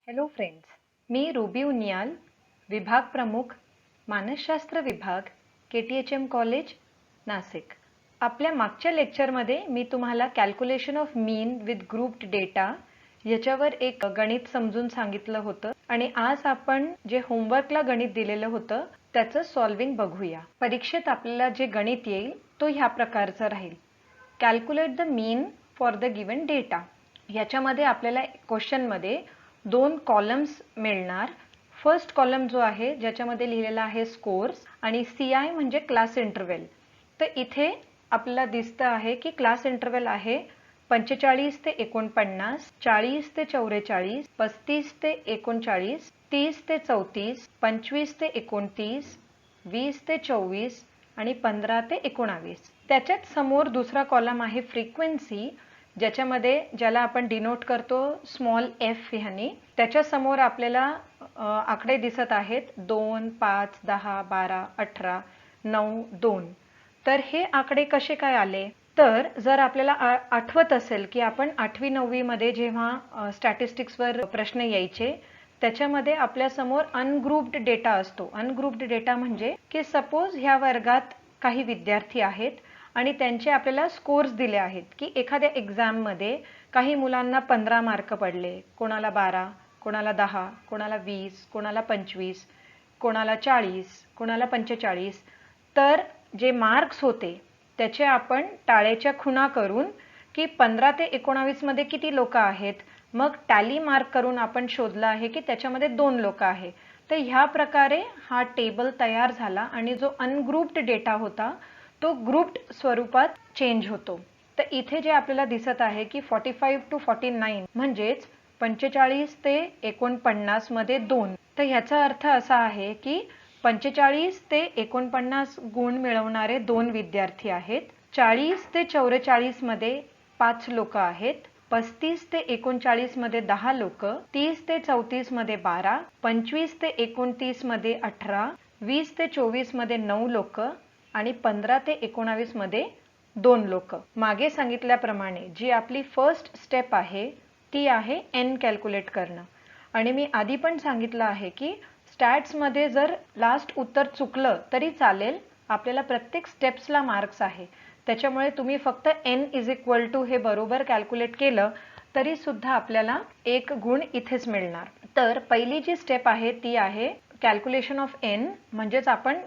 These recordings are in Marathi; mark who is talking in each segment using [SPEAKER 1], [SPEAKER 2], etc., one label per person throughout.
[SPEAKER 1] हॅलो फ्रेंड्स, मी रुबी उनियाल, विभाग प्रमुख, मानसशास्त्र विभाग, KTHM कॉलेज, नाशिक. आपल्या मागच्या लेक्चरमध्ये मी तुम्हाला calculation of mean with grouped data याच्यावर एक गणित समजून सांगितलं होतं आणि आज आपण जे होमवर्कला गणित दिलेलं होतं त्याचं सॉल्विंग बघूया. परीक्षेत आपल्याला जे गणित येईल तो ह्या प्रकारचा राहील. Calculate the mean for the given data. याच्यामध्ये आपल्याला क्वेश्चनमध्ये दोन कॉलम्स मिळणार. फर्स्ट कॉलम जो आहे ज्याच्यामध्ये लिहिलेला आहे स्कोर्स आणि CI म्हणजे क्लास इंटरवल. तर इथे आपल्याला दिसतं आहे की क्लास इंटरवल आहे 45 ते 49, 40 ते 44, 35 ते 39, 30 ते 34, 25 ते 29, 20 ते 24 आणि 15 ते 19. त्याच्यात समोर दुसरा कॉलम आहे फ्रिक्वेन्सी, ज्याला आपण डिनोट करतो स्मॉल f ह्याने. त्याच्या समोर आपल्याला आकडे दिसत आहेत 2, 5, 10, 12, 18, 9, 2. तर हे आकडे कसे काय आले? तर जर आपल्याला आठवत असेल की आपण 8वी 9वी मध्ये जेव्हा स्टॅटिस्टिक्सवर प्रश्न यायचे त्याच्यामध्ये आपल्या समोर अनग्रुप्ड डेटा असतो. अनग्रुप्ड डेटा म्हणजे की सपोज ह्या वर्गात काही विद्यार्थी आहेत आणि त्यांचे आपल्याला स्कोर्स दिले आहेत की एखाद्या एक्झाममध्ये काही मुलांना 15 मार्क पडले, कोणाला 12, कोणाला 10, कोणाला 20, कोणाला 25, कोणाला 40, कोणाला 45. तर जे मार्क्स होते त्याचे आपण टाळेच्या खुणा करून की 15 ते 19 मध्ये किती लोक आहेत, मग टॅली मार्क करून आपण शोधलं आहे की त्याच्यामध्ये 2 लोक आहे. तर ह्या प्रकारे हा टेबल तयार झाला आणि जो अनग्रुप्ड डेटा होता तो ग्रुप्ड स्वरूपात चेंज होतो. तर इथे जे आपल्याला दिसत आहे की 45 to 49 म्हणजेच 45 ते 49 मध्ये 2. तर ह्याचा अर्थ असा आहे की 45 ते 49 गुण मिळवणारे 2 विद्यार्थी आहेत. 40 ते 44 मध्ये 5 लोक आहेत. 35 ते 39 मध्ये 10 लोक, 30 ते 34 मध्ये 12, 25 ते 29 मध्ये 18, 20 ते 24 मध्ये 9 लोक आणि 15 ते 19 मध्ये 2 लोक. मागे सांगितल्याप्रमाणे जी आपली फर्स्ट स्टेप आहे ती आहे n कॅल्क्युलेट करणं. आणि मी आधी पण सांगितलं आहे की स्टॅट्स मध्ये जर लास्ट उत्तर चुकलं तरी चालेल, आपल्याला प्रत्येक स्टेप्सला मार्क्स आहे. त्याच्यामुळे तुम्ही फक्त n = हे बरोबर कॅल्क्युलेट केलं तरी सुद्धा आपल्याला 1 गुण इथेच मिळणार. तर पहिली जी स्टेप आहे ती आहे कॅल्क्युलेशन ऑफ n, म्हणजेच आपण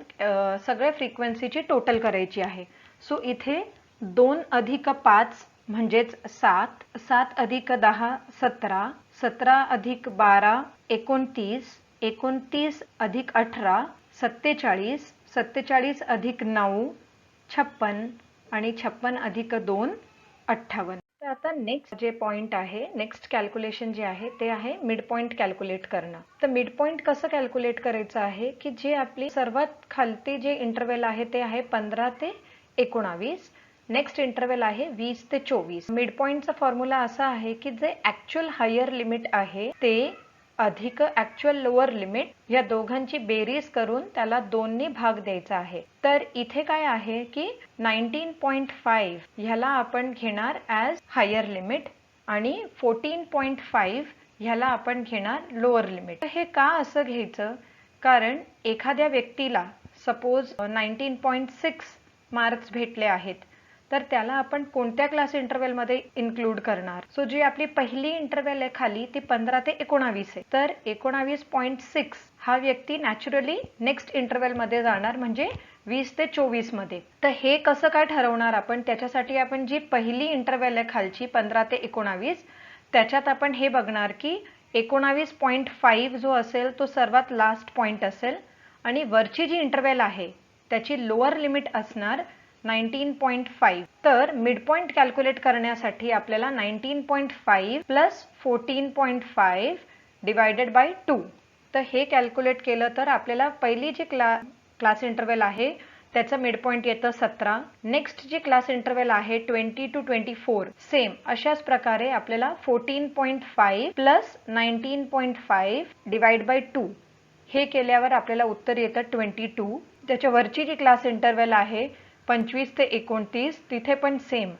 [SPEAKER 1] सगळ्या फ्रिक्वेन्सीची टोटल करायची आहे. सो इथे 2 अधिक 5 म्हणजेच 7, 7 अधिक 10 17, 17 अधिक 12 29, 29 अधिक 18 47, 47 अधिक 9 56 आणि 56 अधिक 2 58. तर आता नेक्स्ट जे पॉइंट आहे, नेक्स्ट कॅल्क्युलेशन जे आहे ते आहे मिड पॉइंट कॅल्क्युलेट करणं. तर मिड पॉइंट कसं कॅल्क्युलेट करायचं आहे की जे आपली सर्वात खालती जे इंटरवल आहे ते आहे 15 ते 19. नेक्स्ट इंटरवल आहे 20 ते 24. मिड पॉइंटचा फॉर्म्युला असा आहे की जे ऍक्च्युअल हायर लिमिट आहे ते अधिक ऍक्च्युअल लोअर लिमिट या दोघांची बेरीज करून त्याला 2 ने भाग द्यायचा आहे. तर इथे काय आहे की 19.5 ह्याला आपण घेणार ॲज हायर लिमिट आणि 14.5 ह्याला आपण घेणार लोअर लिमिट. हे का असं घ्यायचं? कारण एखाद्या व्यक्तीला सपोज 19.6 मार्क्स भेटले आहेत तर त्याला आपण कोणत्या क्लास इंटरवल मध्ये इन्क्लूड करणार? सो जी आपली पहिली इंटरवल आहे खाली ती 15 ते 19 आहे. तर 19.6 हा व्यक्ती नॅचरली नेक्स्ट इंटरवल मध्ये जाणार म्हणजे 20 ते 24 मध्ये. तर हे कसं काय ठरवणार आपण? त्याच्यासाठी आपण जी पहिली इंटरवल आहे खालची 15 ते 19 त्याच्यात आपण हे बघणार की 19.5 जो असेल तो सर्वात लास्ट पॉइंट असेल आणि वरची जी इंटरवल आहे त्याची लोअर लिमिट असणार 19.5. तर मिड पॉइंट कॅल्क्युलेट करण्यासाठी आपल्याला 19.5 प्लस 14.5 डिवायडेड बाय 2. तर हे कॅल्क्युलेट केलं तर आपल्याला पहिली जी क्लास इंटरवल आहे त्याचं मिड पॉइंट येतं 17. नेक्स्ट जी क्लास इंटरवल आहे 20 to 24 सेम अशाच प्रकारे आपल्याला 14.5 प्लस 19.5 डिवाइड बाय 2 हे केल्यावर आपल्याला उत्तर येतं 22. त्याच्या वरची जी क्लास इंटरवल आहे 25 ते 29 तिथे पण सेम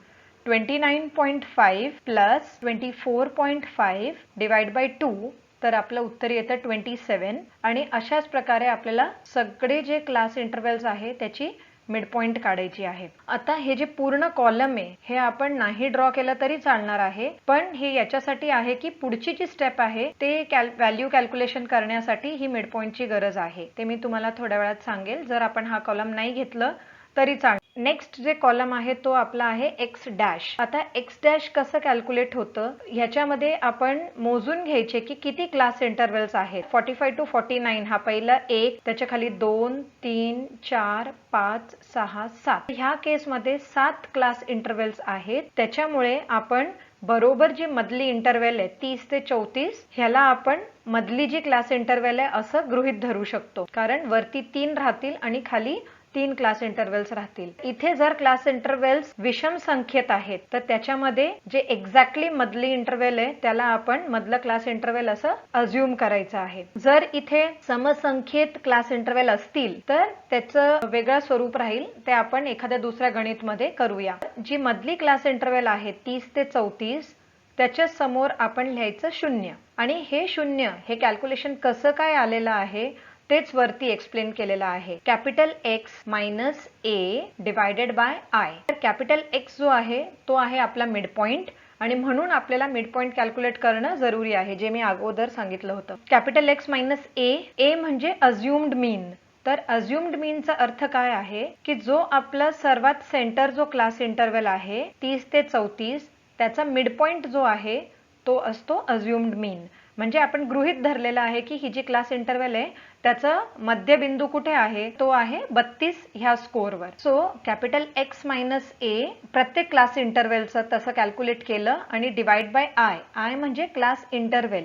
[SPEAKER 1] 29.5 प्लस 24.5 डिवाइड बाय 2 तर आपलं उत्तर येतं 27 आणि अशाच प्रकारे आपल्याला सगळे जे क्लास इंटरवल्स आहे त्याची मिड पॉइंट काढायची आहे. आता हे जे पूर्ण कॉलम आहे हे आपण नाही ड्रॉ केलं तरी चालणार आहे, पण हे याच्यासाठी आहे की पुढची जी स्टेप आहे ते व्हॅल्यू कॅल्क्युलेशन करण्यासाठी ही मिड पॉइंटची गरज आहे. ते मी तुम्हाला थोड्या वेळात सांगेल. जर आपण हा कॉलम नाही घेतलं तरी चालेल. नेक्स्ट जे कॉलम आहे तो आपला आहे एक्स डॅश. आता एक्स डॅश कसं कॅल्क्युलेट होतं ह्याच्यामध्ये आपण मोजून घ्यायचे की किती क्लास इंटरवल्स आहेत. 45 to 49 हा पहिला एक, त्याच्या खाली 2, 3, 4, 5, 6, 7. ह्या केसमध्ये 7 क्लास इंटरवल्स आहेत. त्याच्यामुळे आपण बरोबर जी मधली इंटरवल आहे 30 ते 34 ह्याला आपण मधली जी क्लास इंटरवल आहे असं गृहीत धरू शकतो, कारण वरती 3 राहतील आणि खाली 3 क्लास इंटरवल्स राहतील. इथे जर क्लास इंटरवल्स विषम संख्येत आहेत तर त्याच्यामध्ये जे एक्झॅक्टली मधली इंटरवल आहे त्याला आपण मधलं क्लास इंटरवल असं अज्युम करायचं आहे. जर इथे समसंख्येत क्लास इंटरवल असतील तर त्याचं वेगळं स्वरूप राहील, ते आपण एखाद्या दुसऱ्या गणित मध्ये करूया. जी मधली क्लास इंटरवल आहे 30 ते 34 त्याच्या समोर आपण लिहायचं 0 आणि हे 0 हे कॅल्क्युलेशन कसं काय आलेलं आहे तेच वरती एक्सप्लेन केलेलं आहे. Capital x minus A divided by I. तर कॅपिटल एक्स जो आहे तो आहे आपला मिड पॉइंट आणि म्हणून आपल्याला मिड पॉइंट कॅल्क्युलेट करणं जरुरी आहे, जे मी अगोदर सांगितलं होतं. कॅपिटल एक्स मायनस ए म्हणजे अज्युम्ड मीन. तर अज्युम्ड मीनचा अर्थ काय आहे की जो आपला सर्वात सेंटर जो क्लास इंटरवल आहे 30 ते 34 त्याचा मिड पॉइंट जो आहे तो असतो अज्युम्ड मीन. म्हणजे आपण गृहीत धरलेला आहे की ही जी क्लास इंटरवल आहे त्याचा मध्यबिंदू कुठे आहे, तो आहे 32 ह्या स्कोरवर. सो कॅपिटल एक्स मायनस ए प्रत्येक क्लास इंटरवलचं तसं कॅल्क्युलेट केलं आणि डिवाइड बाय आय म्हणजे क्लास इंटरवल.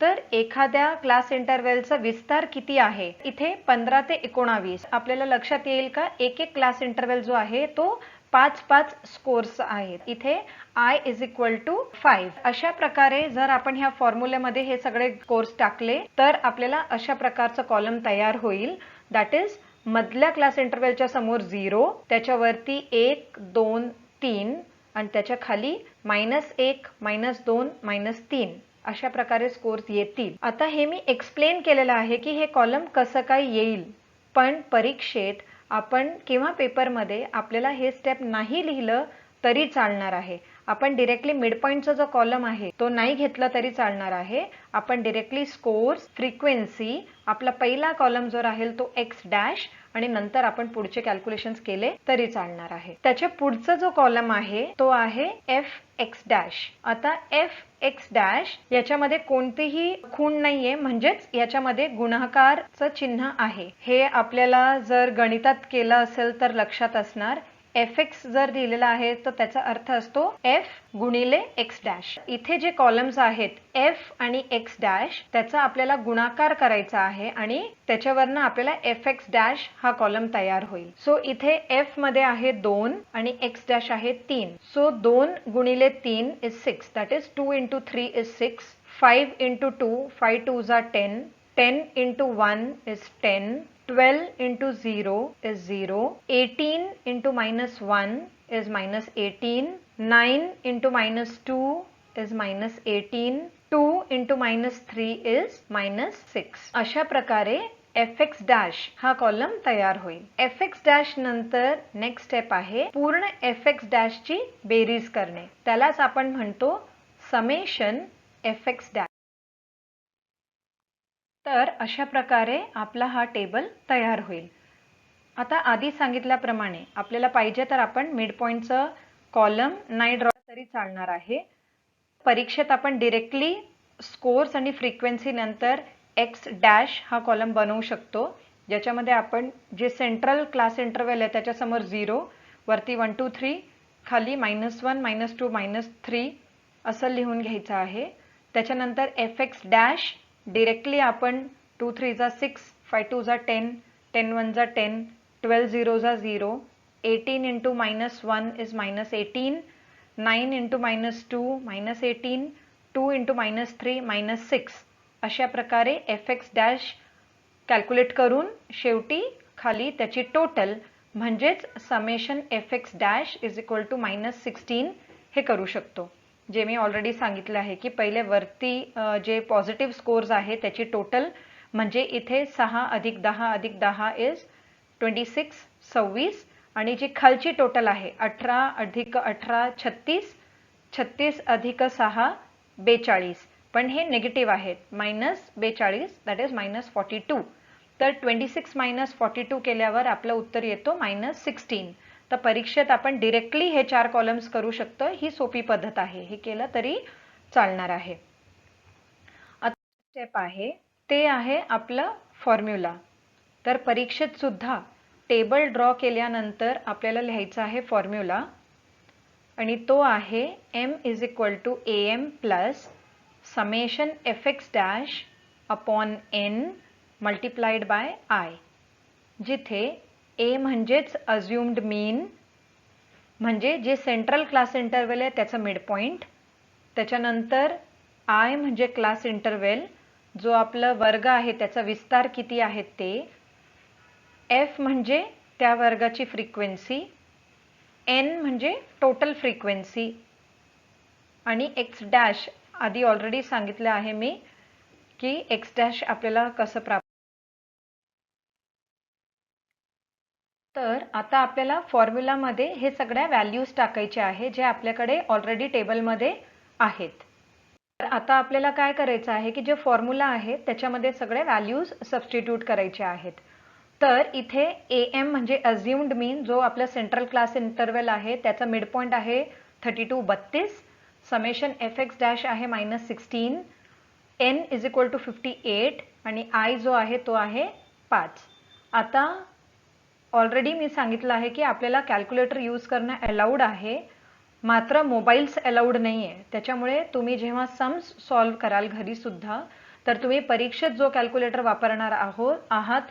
[SPEAKER 1] तर एखाद्या क्लास इंटरवलचा विस्तार किती आहे, इथे 15 ते 19 आपल्याला लक्षात येईल का एक एक क्लास इंटरवल जो आहे तो 5-5 स्कोर्स आहेत. इथे I इज इक्वल टू 5. अशा प्रकारे जर आपण ह्या फॉर्म्युल्यामध्ये हे सगळे स्कोर्स टाकले तर आपल्याला अशा प्रकारचं कॉलम तयार होईल. दॅट इज मधल्या क्लास इंटरवलच्या समोर 0, त्याच्यावरती 1, 2, 3 आणि त्याच्या खाली -1, -2, -3 अशा प्रकारे स्कोर्स येतील. आता हे मी एक्सप्लेन केलेलं आहे की हे कॉलम कसं काय येईल, पण परीक्षेत आपण किंवा पेपरमध्ये आपल्याला हे स्टेप नाही लिहिलं तरी चालणार आहे. आपण डायरेक्टली मिड पॉइंटचा जो कॉलम आहे तो नाही घेतला तरी चालणार आहे. आपण डायरेक्टली स्कोर्स, फ्रिक्वेन्सी, आपला पहिला कॉलम जो राहील तो एक्स डॅश आणि नंतर आपण पुढचे कॅल्क्युलेशन्स केले तरी चालणार आहे. त्याच्या पुढचा जो कॉलम आहे तो आहे एफ एक्स डॅश. आता एफ एक्स डॅश याच्यामध्ये कोणतीही खूण नाहीये, म्हणजेच याच्यामध्ये गुणाकारचं चिन्ह आहे. हे आपल्याला जर गणितात केलं असेल तर लक्षात असणार. एफ एक्स जर दिलेला आहे तर त्याचा अर्थ असतो एफ गुणिले एक्स डॅश. इथे जे कॉलम्स आहेत एफ आणि एक्स डॅश त्याचा आपल्याला गुणाकार करायचा आहे आणि त्याच्यावरनं आपल्याला एफ एक्स डॅश हा कॉलम तयार होईल. सो इथे एफ मध्ये आहे 2 आणि एक्स डॅश आहे 3. सो 2 गुणिले 3 is 6. That is 2 into 3 is 6. 5 into 2, 5 2s are 10. 10 into 1 is 10. 12 into 0 is 0. 18 into -1 is -18. 9 into -2 is -18. 2 into -3 is -6. अशा प्रकारे एफ एक्स डॅश हा कॉलम तयार होईल. एफ एक्स डॅश नंतर नेक्स्ट स्टेप आहे पूर्ण एफ एक्स डॅश ची बेरीज करणे. त्यालाच आपण म्हणतो समेशन एफ एक्स डॅश. तर अशा प्रकारे आपला हा टेबल तयार होईल. आता आधी सांगितल्याप्रमाणे आपल्याला पाहिजे तर आपण मिड पॉइंटचं कॉलम नाही ड्रॉ तरी चालणार आहे. परीक्षेत आपण डायरेक्टली स्कोर्स आणि फ्रिक्वेन्सी नंतर एक्स डॅश हा कॉलम बनवू शकतो, ज्याच्यामध्ये आपण जे सेंट्रल क्लास इंटरवल आहे त्याच्यासमोर 0, वरती 1 2 3, खाली -1 -2 -3 असं लिहून घ्यायचं आहे. त्याच्यानंतर एफ एक्स डॅश डायरेक्टली आपण 2 3s are 6, 5 2s are 10, 10 1s are 10, 12 0s are 0, 18 into -1 is -18, 9 into -2 -18, 2 into -3 -6. अशा प्रकारे एफ एक्स डॅश कॅल्क्युलेट करून शेवटी खाली त्याची टोटल म्हणजेच summation F X dash is equal to -16 हे करू शकतो. जे मी ऑलरेडी सांगितलं आहे की पहिले वरती जे पॉझिटिव्ह स्कोर्स आहे त्याची टोटल म्हणजे इथे 6 अधिक 10 अधिक 10 इज 26 26 आणि जी खालची टोटल आहे 18 अधिक 18 36 36 अधिक 6 42 पण हे निगेटिव्ह आहेत -42 दॅट इज -42 तर 26 - 42 केल्यावर आपलं उत्तर येतो -16 तर परीक्षेत आपण डायरेक्टली हे 4 कॉलम्स करू शकतो ही सोपी पद्धत आहे हे केलं तरी चालणार आहे आता स्टेप आहे ते आहे आपलं फॉर्म्युला तर परीक्षेत सुद्धा टेबल ड्रॉ केल्यानंतर आपल्याला लिहायचा आहे फॉर्म्युला आणि तो आहे m = am plus summation fx dash upon n multiplied by I जिथे a म्हणजेच assumed mean म्हणजे जे सेंट्रल क्लास इंटरवल आहे त्याचा मिड पॉइंट त्याच्यानंतर I म्हणजे क्लास इंटरवल जो आपला वर्ग आहे त्याचा विस्तार किती आहे ते f म्हणजे त्या वर्गाची फ्रिक्वेन्सी n म्हणजे टोटल फ्रिक्वेन्सी आणि x डॅश आधी ऑलरेडी सांगितलं आहे मी की x डॅश आपल्याला कसं प्राप्त तर आता आपल्याला फॉर्म्युलामध्ये हे सगळ्या व्हॅल्यूज टाकायचे आहे जे आपल्याकडे ऑलरेडी टेबलमध्ये आहेत तर आता आपल्याला काय करायचं आहे की जे फॉर्म्युला आहे त्याच्यामध्ये सगळे व्हॅल्यूज सबस्टिट्यूट करायचे आहेत तर इथे am म्हणजे assumed mean जो आपला सेंट्रल क्लास इंटरवल आहे त्याचा मिड पॉइंट आहे 32 समेशन fx डॅश आहे -16 n = 58 आणि I जो आहे तो आहे 5 आता ऑलरेडी मी सांगितलं आहे की आपल्याला कॅल्क्युलेटर यूज करणं अलाउड आहे मात्र मोबाईल्स अलाउड नाही आहे त्याच्यामुळे तुम्ही जेव्हा सम्स सॉल्व कराल घरी सुद्धा तर तुम्ही परीक्षेत जो कॅल्क्युलेटर वापरणार आहात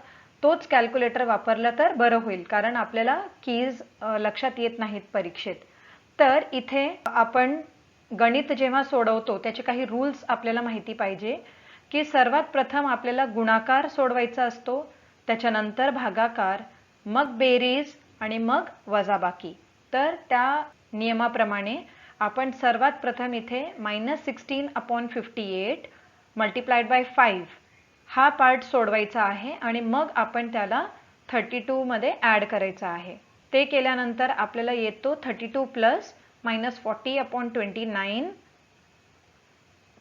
[SPEAKER 1] तोच कॅल्क्युलेटर वापरला तर बरं होईल कारण आपल्याला कीज लक्षात येत नाहीत परीक्षेत तर इथे आपण गणित जेव्हा सोडवतो त्याचे काही रूल्स आपल्याला माहिती पाहिजे की सर्वात प्रथम आपल्याला गुणाकार सोडवायचा असतो त्याच्यानंतर भागाकार मग बेरीज आणि मग वजाबाकी तर त्या नियमाप्रमाणे आपण सर्वात प्रथम इथे -16/58 मल्टिप्लाइड बाय 5 हा पार्ट सोडवायचा आहे आणि मग आपण त्याला 32 मध्ये ॲड करायचा आहे ते केल्यानंतर आपल्याला येतो 32 प्लस -40/29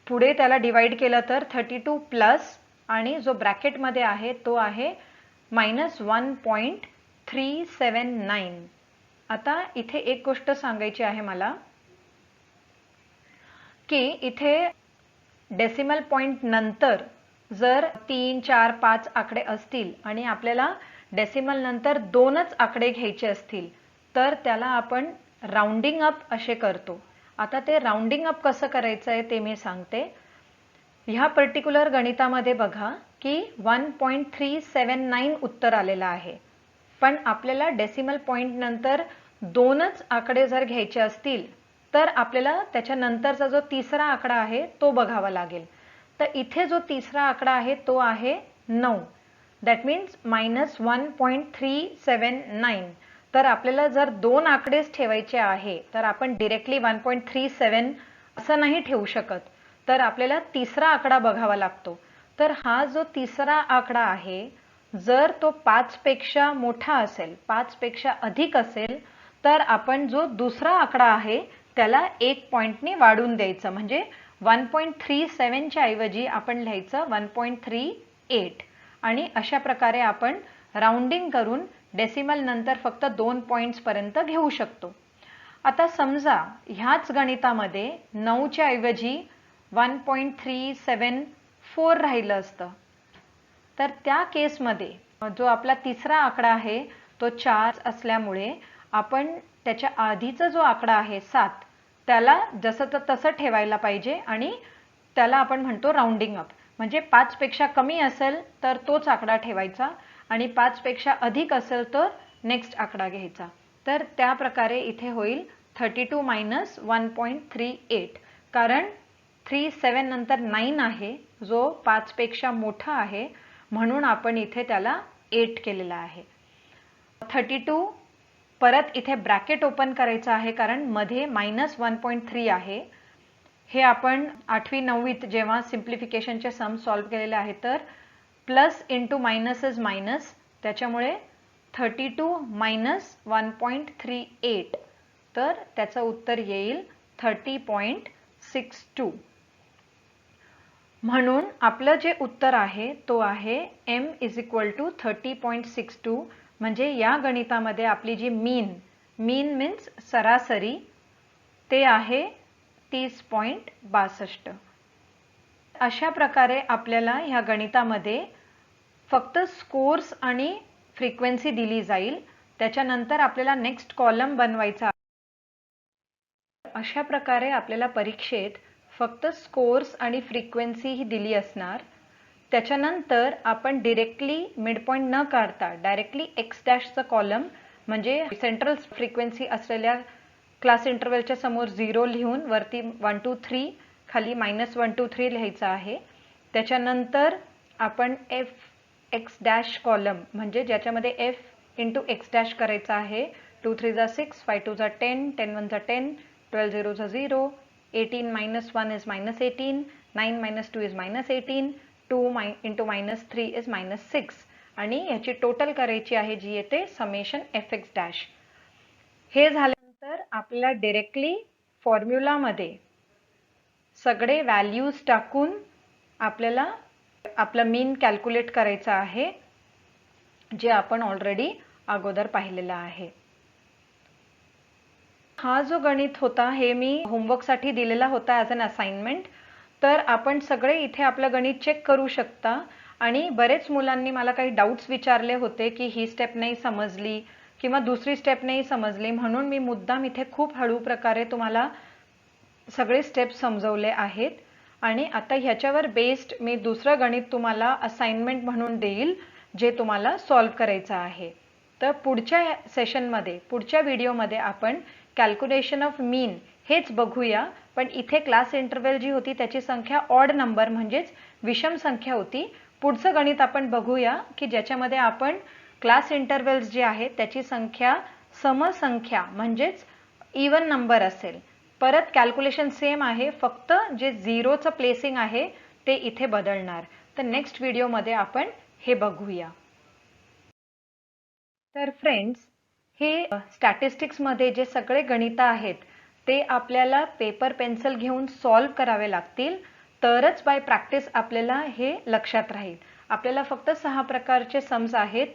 [SPEAKER 1] पुढे त्याला डिवाइड केलं तर 32 प्लस आणि जो ब्रॅकेटमध्ये आहे तो आहे -1.379 आता इथे एक गोष्ट सांगायची आहे मला की इथे डेसिमल पॉइंट नंतर जर 3, 4, 5 आकडे असतील आणि आपल्याला डेसिमल नंतर 2च आकडे घ्यायचे असतील तर त्याला आपण राउंडिंग अप असे करतो आता ते राउंडिंग अप कसं करायचं आहे ते मी सांगते ह्या पर्टिक्युलर गणितामध्ये बघा की 1.379 उत्तर आलेलं आहे पण आपल्याला डेसिमल पॉइंट नंतर 2च आकडे जर घ्यायचे असतील तर आपल्याला त्याच्यानंतरचा जो तिसरा आकडा आहे तो बघावा लागेल तर इथे जो तिसरा आकडा आहे तो आहे 9 दॅट मीन्स -1.379 तर आपल्याला जर 2 आकडेच ठेवायचे आहे तर आपण डायरेक्टली 1.37 असं नाही ठेवू शकत तर आपल्याला तिसरा आकडा बघावा लागतो तर हा जो तिसरा आकडा आहे जर तो 5 पेक्षा मोठा असेल 5 पेक्षा अधिक असेल तर आपण जो दुसरा आकडा आहे त्याला 1 पॉइंटने वाढून द्यायचं म्हणजे 1.37 च्या ऐवजी आपण लिहायचं 1.38 आणि अशा प्रकारे आपण राउंडिंग करून डेसिमल नंतर फक्त 2 पॉइंट्स पर्यंत घेऊ शकतो आता समजा ह्याच गणितामध्ये 9 च्या ऐवजी 1.374 राहिलं असतं तर त्या केसमध्ये जो आपला तिसरा आकडा आहे तो 4 असल्यामुळे आपण त्याच्या आधीचा जो आकडा आहे 7 त्याला जसं तसं ठेवायला पाहिजे आणि त्याला आपण म्हणतो राउंडिंग अप म्हणजे 5 पेक्षा कमी असेल तर तोच आकडा ठेवायचा आणि 5 पेक्षा अधिक असेल तर नेक्स्ट आकडा घ्यायचा तर त्या प्रकारे इथे होईल 32 - 1.38 कारण 37 नंतर 9 आहे जो 5 पेक्षा मोठा आहे म्हणून आपण इथे त्याला 8 केलेला आहे 32 परत इथे ब्रॅकेट ओपन करायचं आहे कारण मध्ये -1.3 आहे हे आपण 8वी 9वीत जेव्हा सिम्प्लिफिकेशनचे सम सॉल्व्ह केलेले आहेत, तर plus into minus is minus, त्याच्यामुळे 32 मायनस 1.38, तर त्याचं उत्तर येईल 30.62. म्हणून आपलं जे उत्तर आहे तो आहे m इज इक्वल टू 30.62. म्हणजे या गणितामध्ये आपली जी मीन मीन्स सरासरी, ते आहे 30.62. अशा प्रकारे आपल्याला ह्या गणितामध्ये फक्त स्कोर्स आणि फ्रिक्वेन्सी दिली जाईल. त्याच्यानंतर आपल्याला नेक्स्ट कॉलम बनवायचा. अशा प्रकारे आपल्याला परीक्षेत फक्त स्कोर्स आणि फ्रिक्वेन्सी ही दिली असणार. त्याच्यानंतर आपण डायरेक्टली मिडपॉइंट न काढता डायरेक्टली एक्स डॅशचा कॉलम म्हणजे सेंट्रल फ्रिक्वेन्सी असलेल्या क्लास इंटरवलच्या समोर 0 लिहून वरती 1 2 3 खाली -1 2 3 लिहायचं आहे. त्याच्यानंतर आपण एक्स डॅश कॉलम म्हणजे ज्याच्यामध्ये एफ इंटू एक्स डॅश करायचा आहे. 2 3 जा 6, 5 2 जा 10, 10 1 जा 10, 12 0 जा 0, 18 minus 1 is minus 18, 9 minus 2 is minus 18, 2 into minus 3 is minus 6. आणि याची टोटल करायची आहे जी येते समेशन एफ एक्स डॅश. हे झाल्यानंतर आपल्याला डायरेक्टली फॉर्म्युलामध्ये सगळे व्हॅल्यूज टाकून आपल्याला आपला मीन कॅल्क्युलेट करायचा आहे, जे आपण ऑलरेडी अगोदर पाहिलेला आहे. हा जो गणित होता हे मी होमवर्कसाठी दिलेला होता ॲज अन असाइनमेंट. तर आपण सगळे इथे आपलं गणित चेक करू शकता. आणि बरेच मुलांनी मला काही डाऊट्स विचारले होते की ही स्टेप नाही समजली किंवा दुसरी स्टेप नाही समजली, म्हणून मी मुद्दाम इथे खूप हळू प्रकारे तुम्हाला सगळे स्टेप समजवले आहेत. आणि आता ह्याच्यावर बेस्ड मी दुसरं गणित तुम्हाला असाइनमेंट म्हणून देईल, जे तुम्हाला सॉल्व्ह करायचं आहे. तर पुढच्या सेशनमध्ये पुढच्या व्हिडिओमध्ये आपण कॅल्क्युलेशन ऑफ मीन हेच बघूया. पण इथे क्लास इंटरवल जी होती त्याची संख्या ऑड नंबर म्हणजेच विषम संख्या होती. पुढचं गणित आपण बघूया की ज्याच्यामध्ये आपण क्लास इंटरवल्स जे आहेत त्याची संख्या समसंख्या म्हणजेच इवन नंबर असेल. परत कॅल्क्युलेशन सेम आहे, फक्त जे झिरोचं प्लेसिंग आहे ते इथे बदलणार. तर नेक्स्ट व्हिडिओमध्ये आपण हे बघूया. तर फ्रेंड्स, हे स्टॅटिस्टिक्समध्ये जे सगळे गणित आहेत ते आपल्याला पेपर पेन्सिल घेऊन सॉल्व्ह करावे लागतील, तरच बाय प्रॅक्टिस आपल्याला हे लक्षात राहील. आपल्याला फक्त 6 प्रकारचे सम्स आहेत,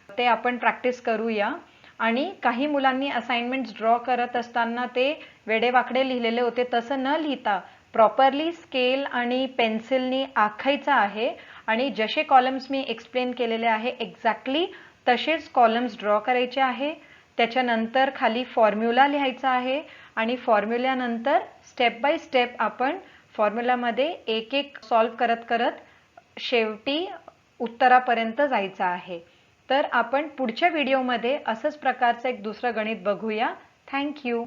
[SPEAKER 1] ते आपण प्रॅक्टिस करूया. आणि काही मुलांनी असाइनमेंट्स ड्रॉ करत असताना ते वेडेवाकडे लिहिलेले होते, तसं न लिहिता प्रॉपरली स्केल आणि पेन्सिलनी आखायचं आहे. आणि जसे कॉलम्स मी एक्सप्लेन केलेले आहे एक्झॅक्टली तसेच कॉलम्स ड्रॉ करायचे आहे. त्याच्यानंतर खाली फॉर्म्युला लिहायचा आहे आणि फॉर्म्युल्यानंतर स्टेप बाय स्टेप आपण फॉर्म्युलामध्ये एक एक सॉल्व्ह करत करत शेवटी उत्तरापर्यंत जायचं आहे. तर आपण पुढच्या व्हिडिओमध्ये असंच प्रकारचं एक दुसरं गणित बघूया. Thank you.